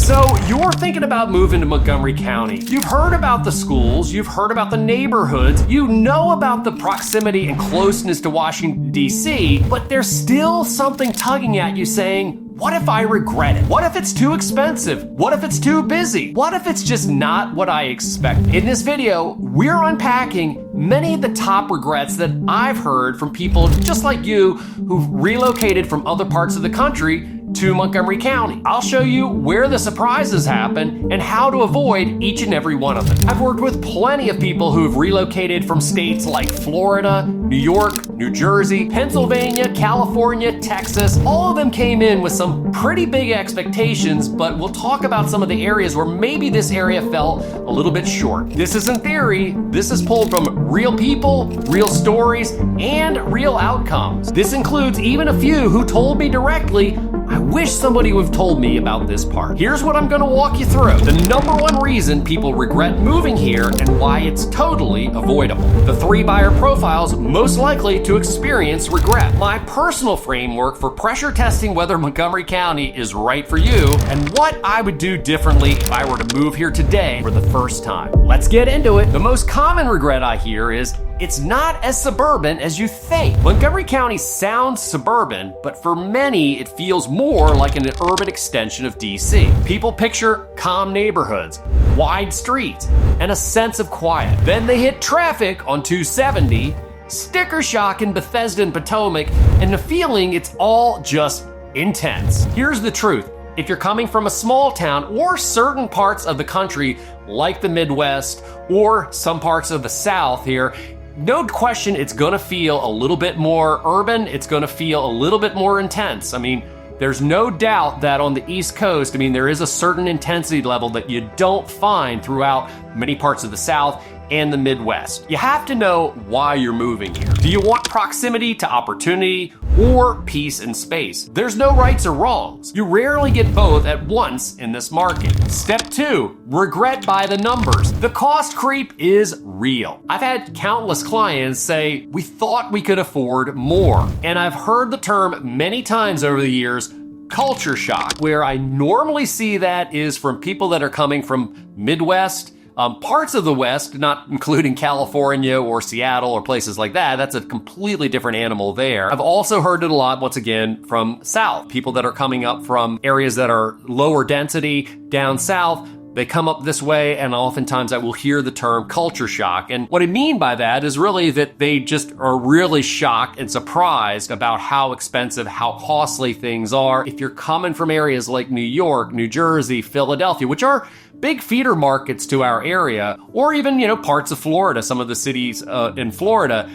So you're thinking about moving to Montgomery County. You've heard about the schools, you've heard about the neighborhoods, you know about the proximity and closeness to Washington, D.C., but there's still something tugging at you saying, what if I regret it? What if it's too expensive? What if it's too busy? What if it's just not what I expect? In this video, we're unpacking many of the top regrets that I've heard from people just like you who've relocated from other parts of the country to Montgomery County. I'll show you where the surprises happen and how to avoid each and every one of them. I've worked with plenty of people who've relocated from states like Florida, New York, New Jersey, Pennsylvania, California, Texas. All of them came in with some pretty big expectations, but we'll talk about some of the areas where maybe this area fell a little bit short. This isn't theory. This is pulled from real people, real stories, and real outcomes. This includes even a few who told me directly, I wish somebody would have told me about this part. Here's what I'm gonna walk you through. The number one reason people regret moving here and why it's totally avoidable. The 3 buyer profiles most likely to experience regret. My personal framework for pressure testing whether Montgomery County is right for you and what I would do differently if I were to move here today for the first time. Let's get into it. The most common regret I hear is it's not as suburban as you think. Montgomery County sounds suburban, but for many, it feels more like an urban extension of DC. People picture calm neighborhoods, wide streets, and a sense of quiet. Then they hit traffic on 270, sticker shock in Bethesda and Potomac, and the feeling it's all just intense. Here's the truth. If you're coming from a small town or certain parts of the country, like the Midwest or some parts of the South here, no question it's gonna feel a little bit more urban, it's gonna feel a little bit more intense. I mean, there's no doubt that on the East Coast, there is a certain intensity level that you don't find throughout many parts of the South and the Midwest. You have to know why you're moving here. Do you want proximity to opportunity or peace and space? There's no rights or wrongs. You rarely get both at once in this market. Step 2, regret by the numbers. The cost creep is real. I've had countless clients say, we thought we could afford more. And I've heard the term many times over the years, culture shock. Where I normally see that is from people that are coming from Midwest, parts of the West, not including California or Seattle or places like that. That's a completely different animal there. I've also heard it a lot, once again, from South. People that are coming up from areas that are lower density down South, they come up this way, and oftentimes I will hear the term culture shock. And what I mean by that is really that they just are really shocked and surprised about how expensive, how costly things are. If you're coming from areas like New York, New Jersey, Philadelphia, which are big feeder markets to our area, or even, parts of Florida, some of the cities in Florida,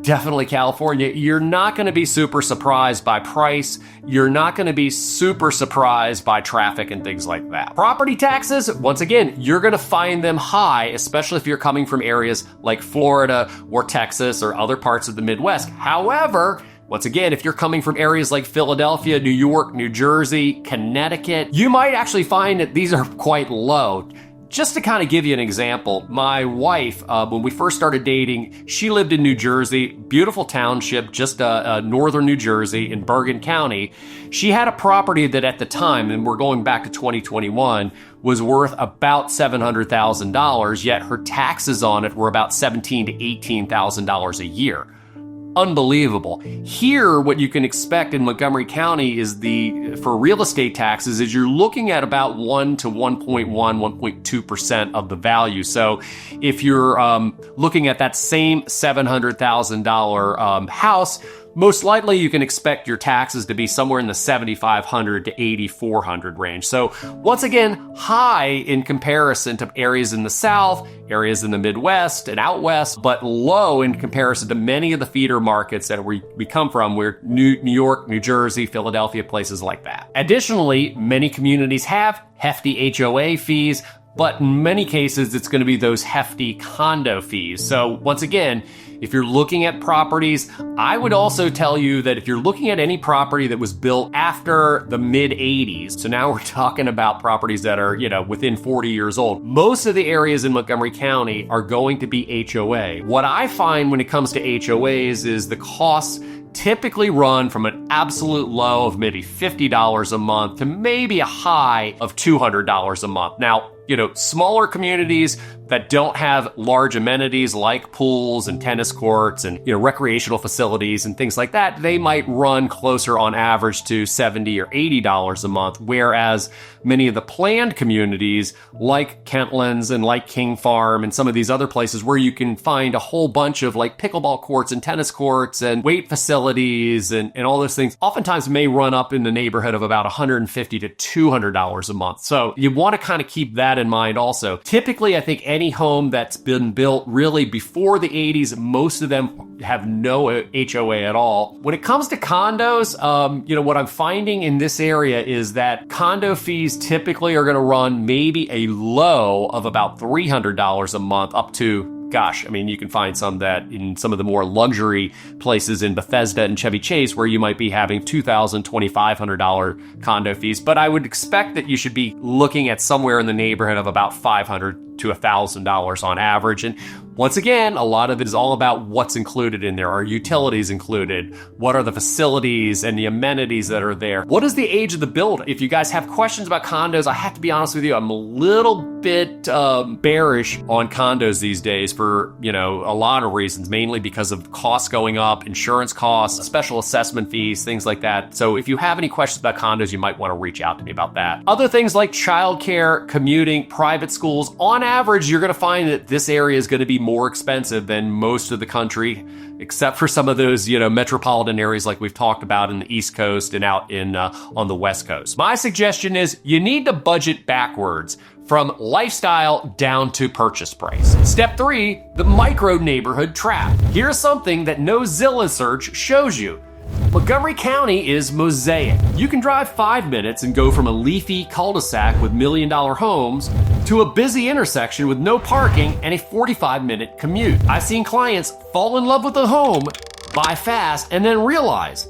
definitely California, you're not going to be super surprised by price. You're not going to be super surprised by traffic and things like that. Property taxes, once again, you're going to find them high, especially if you're coming from areas like Florida or Texas or other parts of the Midwest. However, once again, if you're coming from areas like Philadelphia, New York, New Jersey, Connecticut, you might actually find that these are quite low. Just to kind of give you an example, my wife, when we first started dating, she lived in New Jersey, beautiful township, just northern New Jersey in Bergen County. She had a property that at the time, and we're going back to 2021, was worth about $700,000, yet her taxes on it were about $17,000 to $18,000 a year. Unbelievable. Here, what you can expect in Montgomery County is for real estate taxes is you're looking at about 1 to 1.1, 1.2% of the value. So if you're looking at that same $700,000 house, most likely you can expect your taxes to be somewhere in the $7,500 to $8,400 range. So once again, high in comparison to areas in the South, areas in the Midwest and out West, but low in comparison to many of the feeder markets that we come from, where New York, New Jersey, Philadelphia, places like that. Additionally, many communities have hefty HOA fees, but in many cases, it's going to be those hefty condo fees. So once again, if you're looking at properties, I would also tell you that if you're looking at any property that was built after the mid-'80s, so now we're talking about properties that are, within 40 years old, most of the areas in Montgomery County are going to be HOA. What I find when it comes to HOAs is the costs typically run from an absolute low of maybe $50 a month to maybe a high of $200 a month. Now, smaller communities that don't have large amenities like pools and tennis courts and, recreational facilities and things like that, they might run closer on average to $70 or $80 a month. Whereas many of the planned communities like Kentlands and like King Farm and some of these other places where you can find a whole bunch of like pickleball courts and tennis courts and weight facilities and all those things, oftentimes may run up in the neighborhood of about $150 to $200 a month. So you want to kind of keep that in mind also. Typically, I think any home that's been built really before the 80s, most of them have no HOA at all. When it comes to condos, what I'm finding in this area is that condo fees typically are going to run maybe a low of about $300 a month up to, you can find some that in some of the more luxury places in Bethesda and Chevy Chase where you might be having $2,000, $2,500 condo fees. But I would expect that you should be looking at somewhere in the neighborhood of about $500 to $1,000 on average. And once again, a lot of it is all about what's included in there. Are utilities included? What are the facilities and the amenities that are there? What is the age of the building? If you guys have questions about condos, I have to be honest with you, I'm a little bit bearish on condos these days for, a lot of reasons, mainly because of costs going up, insurance costs, special assessment fees, things like that. So if you have any questions about condos, you might want to reach out to me about that. Other things like childcare, commuting, private schools, on average, you're going to find that this area is going to be more expensive than most of the country, except for some of those, metropolitan areas like we've talked about in the East Coast and out in on the West Coast. My suggestion is you need to budget backwards from lifestyle down to purchase price. Step 3, the micro neighborhood trap. Here's something that no Zillow search shows you. Montgomery County is mosaic. You can drive 5 minutes and go from a leafy cul-de-sac with $1 million homes to a busy intersection with no parking and a 45-minute commute. I've seen clients fall in love with a home, buy fast, and then realize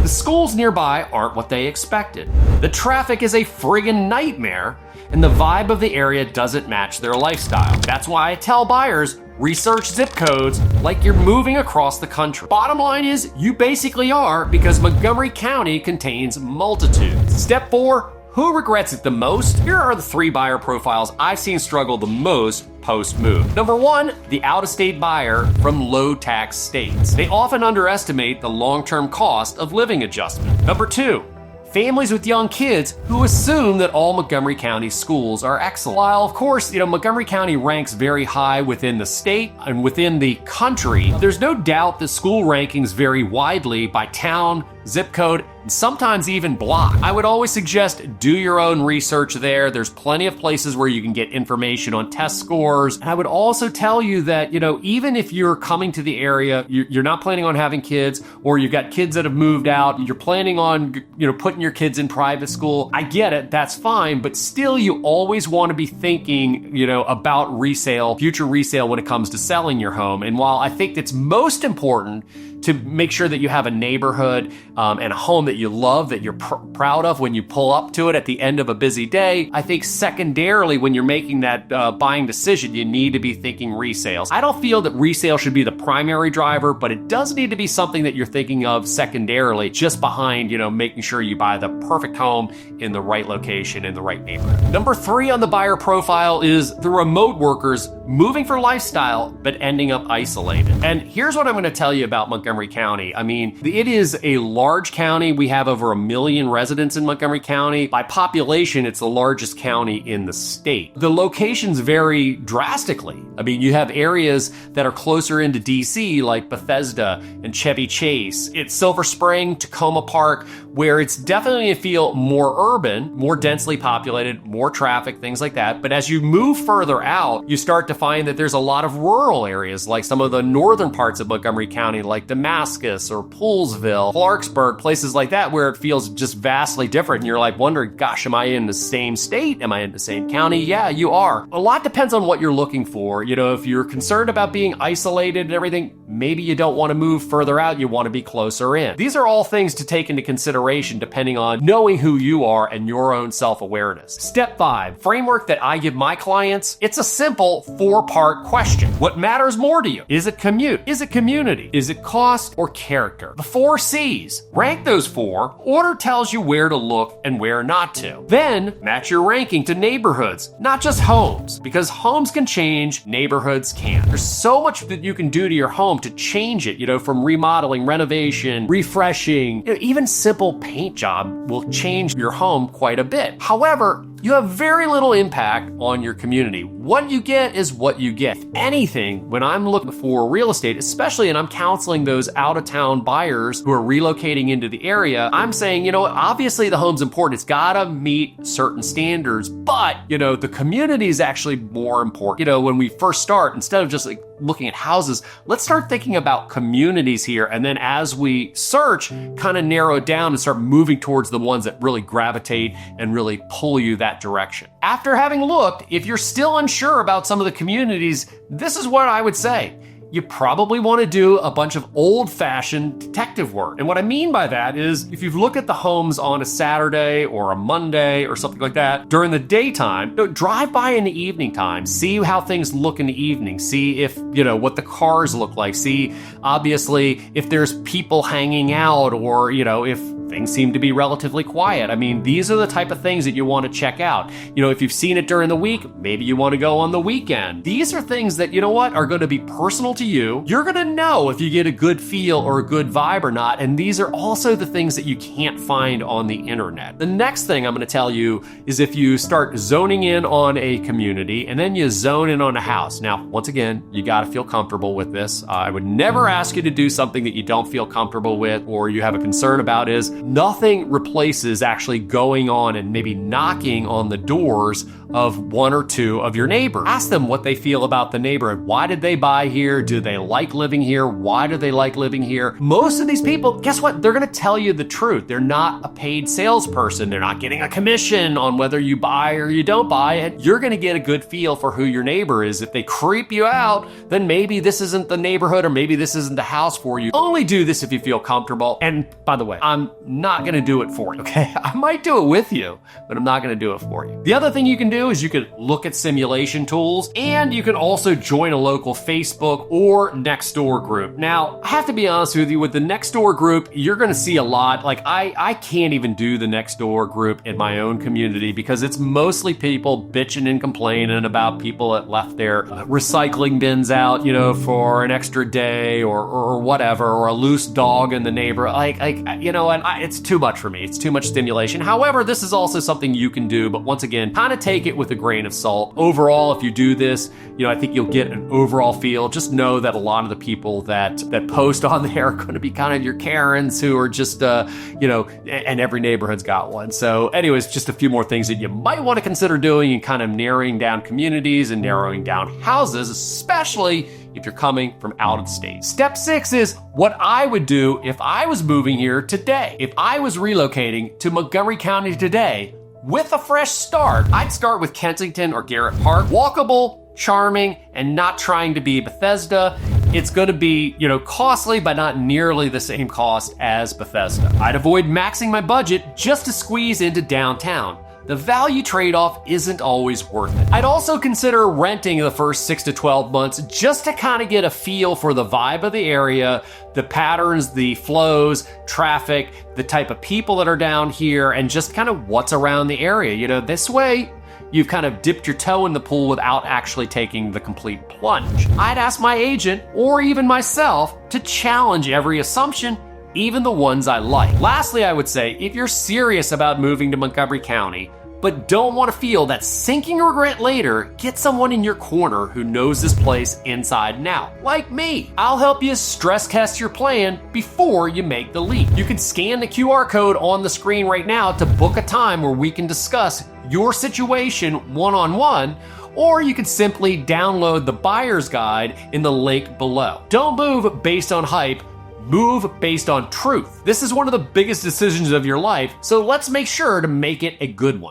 the schools nearby aren't what they expected. The traffic is a friggin' nightmare, and the vibe of the area doesn't match their lifestyle. That's why I tell buyers, research zip codes like you're moving across the country. Bottom line is, you basically are, because Montgomery County contains multitudes. Step 4, who regrets it the most? Here are the 3 buyer profiles I've seen struggle the most post-move. Number 1, the out-of-state buyer from low-tax states. They often underestimate the long-term cost of living adjustment. Number 2, families with young kids who assume that all Montgomery County schools are excellent. While, of course, Montgomery County ranks very high within the state and within the country, there's no doubt that school rankings vary widely by town, zip code, and sometimes even block. I would always suggest do your own research there. There's plenty of places where you can get information on test scores. And I would also tell you that, even if you're coming to the area, you're not planning on having kids, or you've got kids that have moved out, you're planning on, putting your kids in private school. I get it, that's fine, but still you always want to be thinking, about resale, future resale when it comes to selling your home. And while I think it's most important to make sure that you have a neighborhood and a home that you love, that you're proud of when you pull up to it at the end of a busy day, I think secondarily, when you're making that buying decision, you need to be thinking resales. I don't feel that resale should be the primary driver, but it does need to be something that you're thinking of secondarily, just behind, making sure you buy the perfect home in the right location, in the right neighborhood. Number 3 on the buyer profile is the remote workers moving for lifestyle, but ending up isolated. And here's what I'm going to tell you about Montgomery County. I mean, it is a large county. We have over 1 million residents in Montgomery County. By population, it's the largest county in the state. The locations vary drastically. I mean, you have areas that are closer into DC, like Bethesda and Chevy Chase. It's Silver Spring, Tacoma Park, where it's definitely going to feel more urban, more densely populated, more traffic, things like that. But as you move further out, you start to find that there's a lot of rural areas, like some of the northern parts of Montgomery County, like Damascus or Poolesville, Clarksburg, places like that, where it feels just vastly different. And you're like wondering, gosh, am I in the same state? Am I in the same county? Yeah, you are. A lot depends on what you're looking for. If you're concerned about being isolated and everything, maybe you don't want to move further out. You want to be closer in. These are all things to take into consideration consideration depending on knowing who you are and your own self-awareness. Step 5, framework that I give my clients. It's a simple 4-part question. What matters more to you? Is it commute? Is it community? Is it cost or character? The 4 C's. Rank those 4. Order tells you where to look and where not to. Then match your ranking to neighborhoods, not just homes, because homes can change, neighborhoods can't. There's so much that you can do to your home to change it, from remodeling, renovation, refreshing, even simple paint job will change your home quite a bit. However, you have very little impact on your community. What you get is what you get. If anything, when I'm looking for real estate, especially, and I'm counseling those out-of-town buyers who are relocating into the area, I'm saying, obviously the home's important. It's gotta meet certain standards, but, the community is actually more important. When we first start, instead of just looking at houses, let's start thinking about communities here. And then as we search, kind of narrow it down and start moving towards the ones that really gravitate and really pull you that direction. After having looked, if you're still unsure about some of the communities, this is what I would say. You probably want to do a bunch of old-fashioned detective work. And what I mean by that is if you've looked at the homes on a Saturday or a Monday or something like that during the daytime, drive by in the evening time, see how things look in the evening, see if, what the cars look like, see, obviously, if there's people hanging out or, if things seem to be relatively quiet. I mean, these are the type of things that you want to check out. If you've seen it during the week, maybe you want to go on the weekend. These are things that, are going to be personal to you. You're going to know if you get a good feel or a good vibe or not. And these are also the things that you can't find on the internet. The next thing I'm going to tell you is if you start zoning in on a community and then you zone in on a house. Now, once again, you got to feel comfortable with this. I would never ask you to do something that you don't feel comfortable with or you have a concern about. Is nothing replaces actually going on and maybe knocking on the doors of 1 or 2 of your neighbors. Ask them what they feel about the neighborhood. Why did they buy here? Do they like living here? Why do they like living here? Most of these people, guess what? They're going to tell you the truth. They're not a paid salesperson. They're not getting a commission on whether you buy or you don't buy it. You're going to get a good feel for who your neighbor is. If they creep you out, then maybe this isn't the neighborhood or maybe this isn't the house for you. Only do this if you feel comfortable. And by the way, I'm not going to do it for you, okay? I might do it with you, but I'm not going to do it for you. The other thing you can do is you can look at simulation tools and you can also join a local Facebook or Nextdoor group. Now, I have to be honest with you, with the Nextdoor group, you're going to see a lot. Like I can't even do the Nextdoor group in my own community because it's mostly people bitching and complaining about people that left their recycling bins out, for an extra day or whatever, or a loose dog in the neighborhood. It's too much for me. It's too much stimulation. However, this is also something you can do, but once again, kind of take it with a grain of salt. Overall, if you do this, I think you'll get an overall feel. Just know that a lot of the people that post on there are going to be kind of your Karens who are just, and every neighborhood's got one. So anyways, just a few more things that you might want to consider doing and kind of narrowing down communities and narrowing down houses, especially if you're coming from out of state. Step 6 is what I would do if I was moving here today. If I was relocating to Montgomery County today with a fresh start, I'd start with Kensington or Garrett Park. Walkable, charming, and not trying to be Bethesda. It's going to be, costly, but not nearly the same cost as Bethesda. I'd avoid maxing my budget just to squeeze into downtown. The value trade-off isn't always worth it. I'd also consider renting the first 6 to 12 months just to kind of get a feel for the vibe of the area, the patterns, the flows, traffic, the type of people that are down here, and just kind of what's around the area. This way, you've kind of dipped your toe in the pool without actually taking the complete plunge. I'd ask my agent, or even myself, to challenge every assumption, even the ones I like. Lastly, I would say, if you're serious about moving to Montgomery County, but don't want to feel that sinking regret later, get someone in your corner who knows this place inside and out. Like me. I'll help you stress test your plan before you make the leap. You can scan the QR code on the screen right now to book a time where we can discuss your situation one-on-one, or you can simply download the buyer's guide in the link below. Don't move based on hype. Move based on truth. This is one of the biggest decisions of your life, so let's make sure to make it a good one.